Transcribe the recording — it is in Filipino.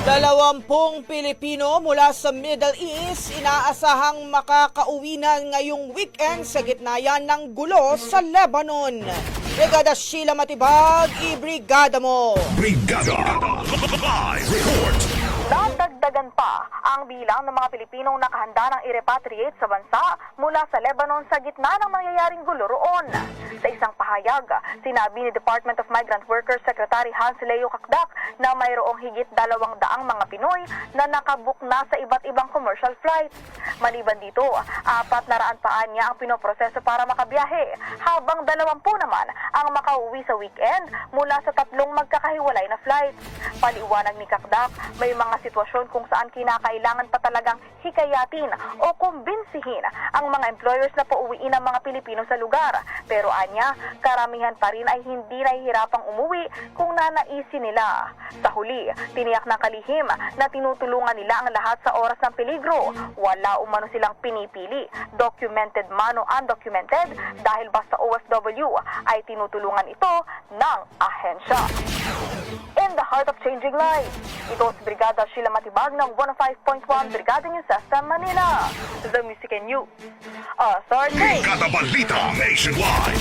20 Pilipino mula sa Middle East inaasahang makakauwi na ngayong weekend sa gitna yan ng gulo sa Lebanon. Brigada Sheila Matibag, ibrigada mo! Brigada! Live report! Dadagdagan pa ang bilang ng mga Pilipinong nakahanda ng i-repatriate sa bansa mula sa Lebanon sa gitna ng nangyayaring gulo roon. Sa isang pahayag, sinabi ni Department of Migrant Workers Secretary Hans Leo Kakdak na mayroong higit 200 mga Pinoy na nakabook na sa iba't ibang commercial flights. Maliban dito, 400 pa niya ang pinoproseso para makabiyahe, habang 20 naman ang makauwi sa weekend mula sa 3 magkakahiwalay na flights. Paliwanag ni Kakdak, may mga sitwasyon kung saan kinakailangan pa talagang hikayatin o kumbinsihin ang mga employers na pauwiin ang mga Pilipino sa lugar. Pero anya, karamihan pa rin ay hindi nahihirapang umuwi kung nanaisin nila. Sa huli, tiniyak ng kalihim na tinutulungan nila ang lahat sa oras ng peligro. Wala umano silang pinipili, documented man o undocumented, dahil basta OFW ay tinutulungan ito ng ahensya. In the heart of changing lives, ito si Brigada Sheila Matibag ng 105.1 Brigada News FM Manila. The Music and News. Authority. Brigada Balita Nationwide!